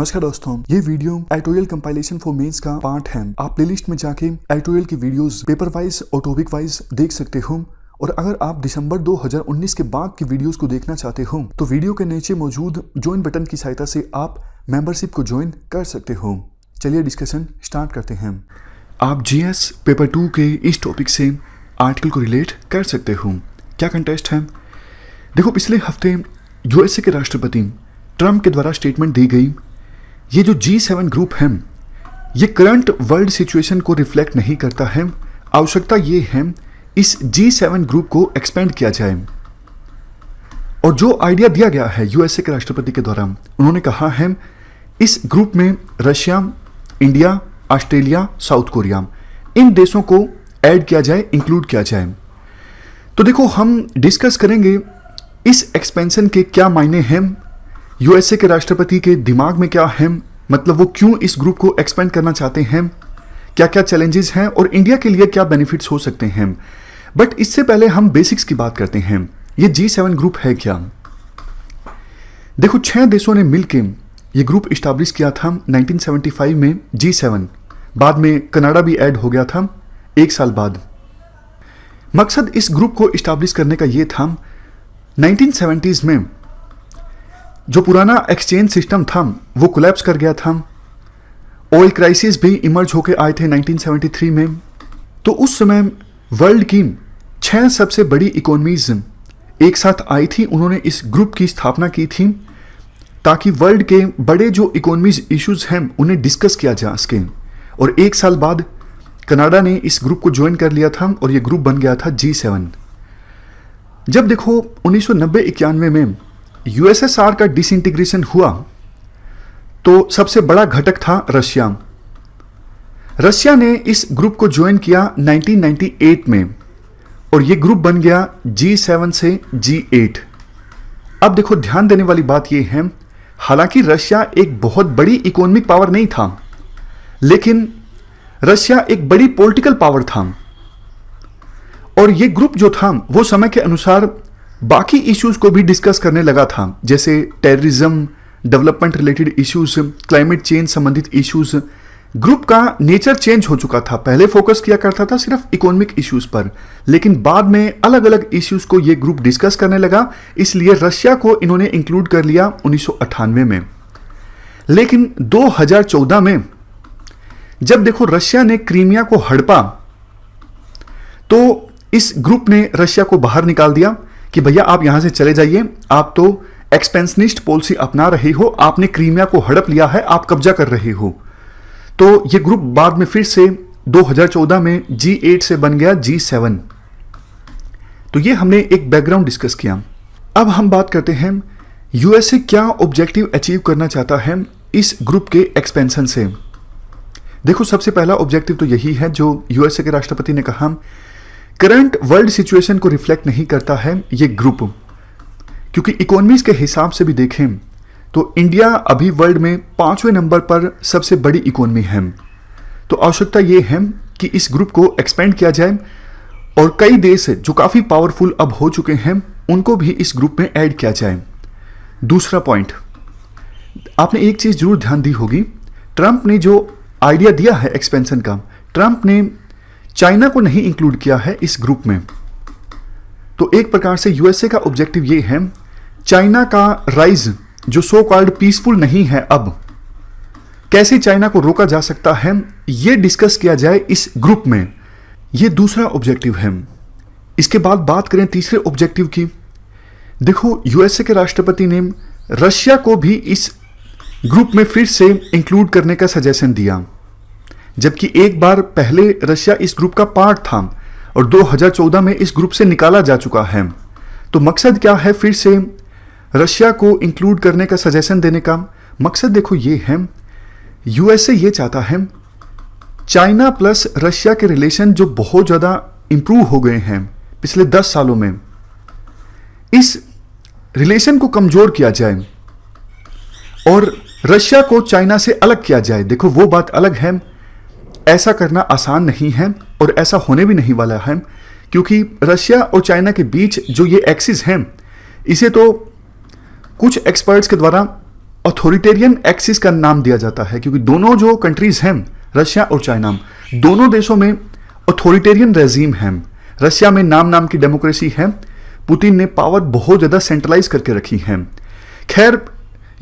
नमस्कार दोस्तों, ये video editorial compilation for mains का पार्ट है। आप प्लेलिस्ट में जाके एडिटोरियल की वीडियोस पेपर वाइज और टॉपिक वाइज देख सकते हो। और अगर आप दिसंबर 2019 के बाद की वीडियोस को देखना चाहते हो तो वीडियो के नीचे मौजूद ज्वाइन बटन की सहायता से आप मेंबरशिप को ज्वाइन कर सकते हो। चलिए डिस्कशन स्टार्ट करते हैं। आप जीएस पेपर 2 के इस टॉपिक से आर्टिकल को रिलेट कर सकते हो। क्या कंटेस्ट है? देखो, पिछले हफ्ते यूएसए के राष्ट्रपति ट्रंप के द्वारा स्टेटमेंट दी गई, ये जो G7 ग्रुप है ये करंट वर्ल्ड सिचुएशन को रिफ्लेक्ट नहीं करता है। आवश्यकता ये है इस G7 ग्रुप को एक्सपेंड किया जाए। और जो आइडिया दिया गया है यूएसए के राष्ट्रपति के द्वारा, उन्होंने कहा है इस ग्रुप में Russia, India, Australia, South Korea, इन देशों को ऐड किया जाए, इंक्लूड किया जाए। तो देखो, हम डिस्कस करेंगे इस एक्सपेंशन के क्या मायने हैं, यूएसए के राष्ट्रपति के दिमाग में क्या है, मतलब वो क्यों इस ग्रुप को एक्सपेंड करना चाहते हैं, क्या क्या चैलेंजेस हैं और इंडिया के लिए क्या बेनिफिट्स हो सकते हैं। बट इससे पहले हम बेसिक्स की बात करते हैं। ये G7 ग्रुप है क्या? देखो, 6 देशों ने मिलकर ये ग्रुप इस्टेब्लिश किया था 1975 में G7। बाद में कनाडा भी ऐड हो गया था 1 साल बाद। मकसद इस ग्रुप को इस्टेब्लिश करने का ये था, 1970s में जो पुराना एक्सचेंज सिस्टम था वो कोलैप्स कर गया था। ऑयल क्राइसिस भी इमर्ज होकर आए थे 1973 में। तो उस समय वर्ल्ड की 6 सबसे बड़ी इकोनॉमीज एक साथ आई थी। उन्होंने इस ग्रुप की स्थापना की थी ताकि वर्ल्ड के बड़े जो इकोनॉमीज इश्यूज हैं उन्हें डिस्कस किया जा सके। और 1 साल बाद कनाडा ने इस ग्रुप को ज्वाइन कर लिया था और ये ग्रुप बन गया था G7। जब देखो 1990-91 में यूएसएसआर का डिसइंटीग्रेशन हुआ तो सबसे बड़ा घटक था रशिया। रशिया ने इस ग्रुप को ज्वाइन किया 1998 में और ये ग्रुप बन गया G7 से G8। अब देखो, ध्यान देने वाली बात यह है, हालांकि रशिया एक बहुत बड़ी इकोनॉमिक पावर नहीं था, लेकिन रशिया एक बड़ी पॉलिटिकल पावर था। और ये ग्रुप जो था वो समय के अनुसार बाकी इश्यूज को भी डिस्कस करने लगा था, जैसे terrorism, development related issues, climate change संबंधित इश्यूज। ग्रुप का नेचर चेंज हो चुका था। पहले फोकस किया करता था सिर्फ इकोनॉमिक इश्यूज पर, लेकिन बाद में अलग अलग इश्यूज को ये ग्रुप डिस्कस करने लगा। इसलिए रशिया को इन्होंने इंक्लूड कर लिया 1998 में। लेकिन 2014 में जब देखो रशिया ने क्रीमिया को हड़पा तो इस ग्रुप ने रशिया को बाहर निकाल दिया कि भैया आप यहां से चले जाइए, आप तो एक्सपेंशनिस्ट पॉलिसी अपना रहे हो, आपने क्रीमिया को हड़प लिया है, आप कब्जा कर रहे हो। तो ये ग्रुप बाद में फिर से 2014 में G8 से बन गया G7। तो ये हमने एक बैकग्राउंड डिस्कस किया। अब हम बात करते हैं यूएसए क्या ऑब्जेक्टिव अचीव करना चाहता है इस ग्रुप के एक्सपेंशन से। देखो, सबसे पहला ऑब्जेक्टिव तो यही है जो यूएसए के राष्ट्रपति ने कहा, करंट वर्ल्ड सिचुएशन को रिफ्लेक्ट नहीं करता है ये ग्रुप। क्योंकि इकोनॉमीज के हिसाब से भी देखें तो इंडिया अभी वर्ल्ड में 5वें नंबर पर सबसे बड़ी इकोनॉमी है। तो आवश्यकता ये है कि इस ग्रुप को एक्सपेंड किया जाए और कई देश जो काफ़ी पावरफुल अब हो चुके हैं उनको भी इस ग्रुप में ऐड किया जाए। दूसरा पॉइंट, आपने एक चीज़ जरूर ध्यान दी होगी, ट्रंप ने जो आइडिया दिया है एक्सपेंशन का, ट्रंप ने चाइना को नहीं इंक्लूड किया है इस ग्रुप में। तो एक प्रकार से यूएसए का ऑब्जेक्टिव ये है, चाइना का राइज जो सो कॉल्ड पीसफुल नहीं है, अब कैसे चाइना को रोका जा सकता है ये डिस्कस किया जाए इस ग्रुप में। ये दूसरा ऑब्जेक्टिव है। इसके बाद बात करें तीसरे ऑब्जेक्टिव की। देखो, यूएसए के राष्ट्रपति ने रशिया को भी इस ग्रुप में फिर से इंक्लूड करने का सजेशन दिया, जबकि एक बार पहले रशिया इस ग्रुप का पार्ट था और 2014 में इस ग्रुप से निकाला जा चुका है। तो मकसद क्या है फिर से रशिया को इंक्लूड करने का सजेशन देने का? मकसद देखो ये है, यूएसए ये चाहता है चाइना प्लस रशिया के रिलेशन जो बहुत ज़्यादा इंप्रूव हो गए हैं पिछले 10 सालों में, इस रिलेशन को कमज़ोर किया जाए और रशिया को चाइना से अलग किया जाए। देखो, वो बात अलग है, ऐसा करना आसान नहीं है और ऐसा होने भी नहीं वाला है, क्योंकि रशिया और चाइना के बीच जो ये एक्सिस हैं इसे तो कुछ एक्सपर्ट्स के द्वारा ऑथोरिटेरियन एक्सिस का नाम दिया जाता है, क्योंकि दोनों जो कंट्रीज हैं, रशिया और चाइना, दोनों देशों में ऑथोरिटेरियन रेजीम है। रशिया में नाम की डेमोक्रेसी है, पुतिन ने पावर बहुत ज़्यादा सेंट्रलाइज करके रखी है। खैर,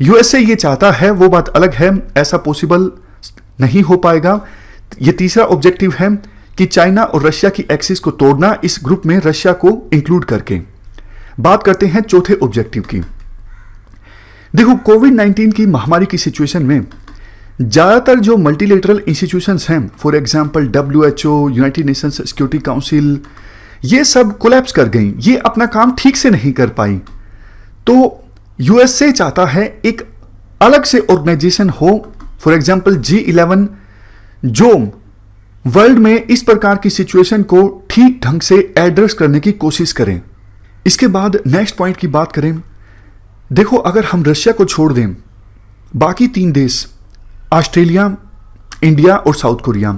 यूएसए ये चाहता है, वो बात अलग है, ऐसा पॉसिबल नहीं हो पाएगा। ये तीसरा ऑब्जेक्टिव है कि चाइना और रशिया की एक्सिस को तोड़ना, इस ग्रुप में रशिया को इंक्लूड करके। बात करते हैं चौथे ऑब्जेक्टिव की। देखो, कोविड-19 की महामारी की सिचुएशन में ज़्यादातर जो मल्टीलेटरल इंस्टीट्यूशंस हैं, for example WHO, United Nations security council, ये सब कोलैप्स कर गई, ये अपना काम ठीक से नहीं कर पाई। तो यूएसए चाहता है एक अलग से ऑर्गेनाइजेशन हो, फॉर एग्जांपल G11, जो वर्ल्ड में इस प्रकार की सिचुएशन को ठीक ढंग से एड्रेस करने की कोशिश करें। इसके बाद नेक्स्ट पॉइंट की बात करें। देखो, अगर हम रशिया को छोड़ दें, बाकी 3 देश, ऑस्ट्रेलिया, इंडिया और साउथ कोरिया,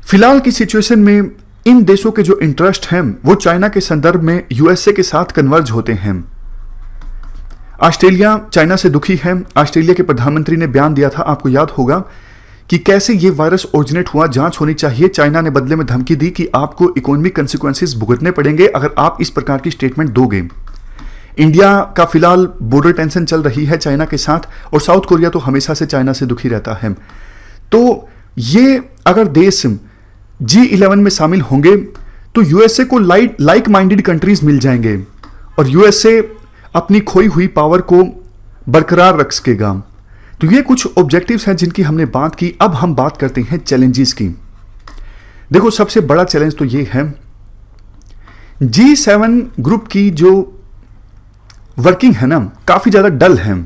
फिलहाल की सिचुएशन में इन देशों के जो इंटरेस्ट हैं वो चाइना के संदर्भ में यूएसए के साथ कन्वर्ज होते हैं। ऑस्ट्रेलिया चाइना से दुखी है। ऑस्ट्रेलिया के प्रधानमंत्री ने बयान दिया था, आपको याद होगा, कि कैसे ये वायरस ओरिजिनेट हुआ, जांच होनी चाहिए। चाइना ने बदले में धमकी दी कि आपको इकोनॉमिक कंसिक्वेंसेस भुगतने पड़ेंगे अगर आप इस प्रकार की स्टेटमेंट दोगे। इंडिया का फिलहाल बॉर्डर टेंशन चल रही है चाइना के साथ, और साउथ कोरिया तो हमेशा से चाइना से दुखी रहता है। तो ये अगर देश G11 में शामिल होंगे तो यूएसए को लाइक माइंडेड कंट्रीज मिल जाएंगे और यूएसए अपनी खोई हुई पावर को बरकरार रख सकेगा। तो ये कुछ ऑब्जेक्टिव्स हैं जिनकी हमने बात की। अब हम बात करते हैं चैलेंजेस की। देखो, सबसे बड़ा चैलेंज तो ये है, G7 ग्रुप की जो वर्किंग है ना, काफी ज्यादा डल है।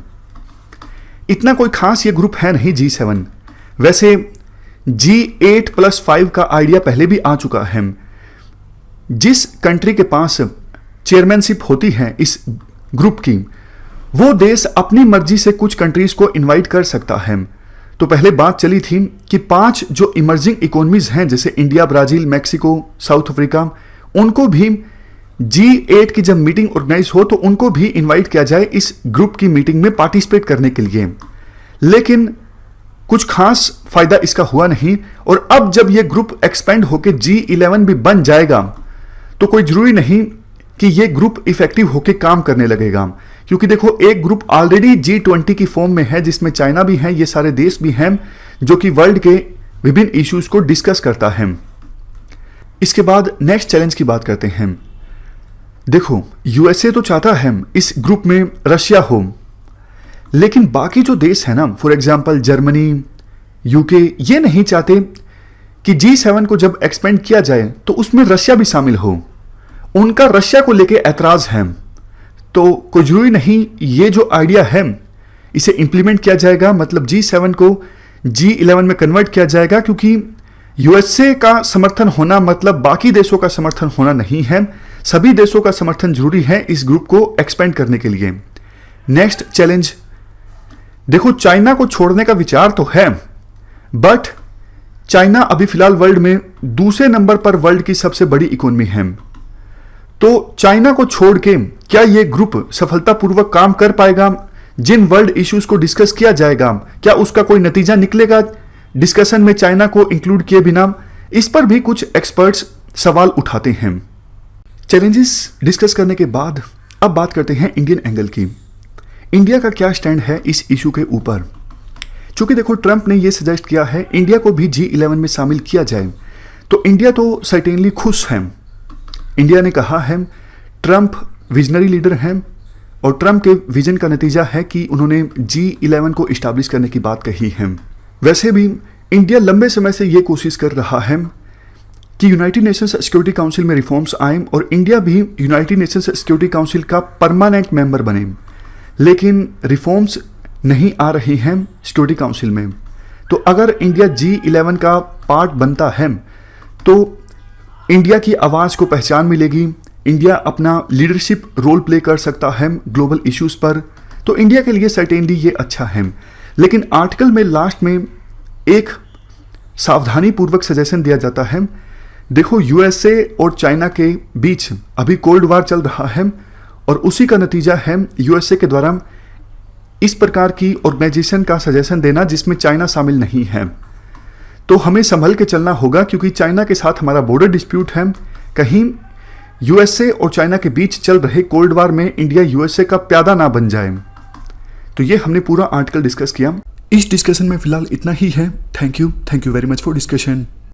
इतना कोई खास ये ग्रुप है नहीं G7। वैसे G8+5 का आइडिया पहले भी आ चुका है। जिस कंट्री के पास चेयरमैनशिप होती है इस ग्रुप की, वो देश अपनी मर्जी से कुछ कंट्रीज को इनवाइट कर सकता है। तो पहले बात चली थी कि 5 जो इमर्जिंग इकोनॉमीज हैं, जैसे India, Brazil, Mexico, south Africa, उनको भी G8 की जब मीटिंग ऑर्गेनाइज हो तो उनको भी इनवाइट किया जाए इस ग्रुप की मीटिंग में पार्टिसिपेट करने के लिए। लेकिन कुछ खास फायदा इसका हुआ नहीं। और अब जब ये ग्रुप एक्सपेंड होकर G11 भी बन जाएगा तो कोई जरूरी नहीं कि ये ग्रुप इफेक्टिव होकर काम करने लगेगा, क्योंकि देखो, एक ग्रुप ऑलरेडी G20 की फॉर्म में है, जिसमें चाइना भी है, ये सारे देश भी हैं जो कि वर्ल्ड के विभिन्न इश्यूज को डिस्कस करता है। इसके बाद नेक्स्ट चैलेंज की बात करते हैं। देखो, यूएसए तो चाहता है इस ग्रुप में रशिया हो, लेकिन बाकी जो देश है ना, फॉर एग्जांपल जर्मनी, यूके, ये नहीं चाहते कि G7 को जब एक्सपेंड किया जाए तो उसमें रशिया भी शामिल हो। उनका रशिया को लेके ऐतराज है। तो कोई जरूरी नहीं ये जो आइडिया है इसे इंप्लीमेंट किया जाएगा, मतलब G7 को G11 में कन्वर्ट किया जाएगा, क्योंकि यूएसए का समर्थन होना मतलब बाकी देशों का समर्थन होना नहीं है। सभी देशों का समर्थन जरूरी है इस ग्रुप को एक्सपेंड करने के लिए। नेक्स्ट चैलेंज, देखो, चाइना को छोड़ने का विचार तो है, बट चाइना अभी फिलहाल वर्ल्ड में दूसरे नंबर पर वर्ल्ड की सबसे बड़ी इकोनॉमी है। तो चाइना को छोड़ के क्या ये ग्रुप सफलतापूर्वक काम कर पाएगा? जिन वर्ल्ड इश्यूज को डिस्कस किया जाएगा, क्या उसका कोई नतीजा निकलेगा डिस्कशन में चाइना को इंक्लूड किए बिना? इस पर भी कुछ एक्सपर्ट्स सवाल उठाते हैं। चैलेंजेस डिस्कस करने के बाद अब बात करते हैं इंडियन एंगल की। इंडिया का क्या स्टैंड है इस इशू के ऊपर? चूंकि देखो, ट्रंप ने यह सजेस्ट किया है इंडिया को भी G11 में शामिल किया जाए, तो इंडिया तो सर्टेनली खुश है। इंडिया ने कहा है ट्रंप विजनरी लीडर हैं और ट्रंप के विजन का नतीजा है कि उन्होंने G11 को इस्टेब्लिश करने की बात कही है। वैसे भी इंडिया लंबे समय से ये कोशिश कर रहा है कि यूनाइटेड नेशंस सिक्योरिटी काउंसिल में रिफॉर्म्स आए और इंडिया भी यूनाइटेड नेशंस सिक्योरिटी काउंसिल का परमानेंट मेंबर बने, लेकिन रिफॉर्म्स नहीं आ रही हैं सिक्योरिटी काउंसिल में। तो अगर इंडिया G11 का पार्ट बनता है तो इंडिया की आवाज़ को पहचान मिलेगी, इंडिया अपना लीडरशिप रोल प्ले कर सकता है ग्लोबल इश्यूज पर, तो इंडिया के लिए सर्टेनली ये अच्छा है। लेकिन आर्टिकल में लास्ट में एक सावधानी पूर्वक सजेशन दिया जाता है। देखो, यूएसए और चाइना के बीच अभी कोल्ड वार चल रहा है और उसी का नतीजा है यूएसए के द्वारा इस प्रकार की ऑर्गेनाइजेशन का सजेशन देना जिसमें चाइना शामिल नहीं है। तो हमें संभल के चलना होगा क्योंकि चाइना के साथ हमारा बॉर्डर डिस्प्यूट है। कहीं यूएसए और चाइना के बीच चल रहे कोल्ड वार में इंडिया यूएसए का प्यादा ना बन जाए। तो ये हमने पूरा आर्टिकल डिस्कस किया। इस डिस्कशन में फिलहाल इतना ही है। Thank you very much for discussion.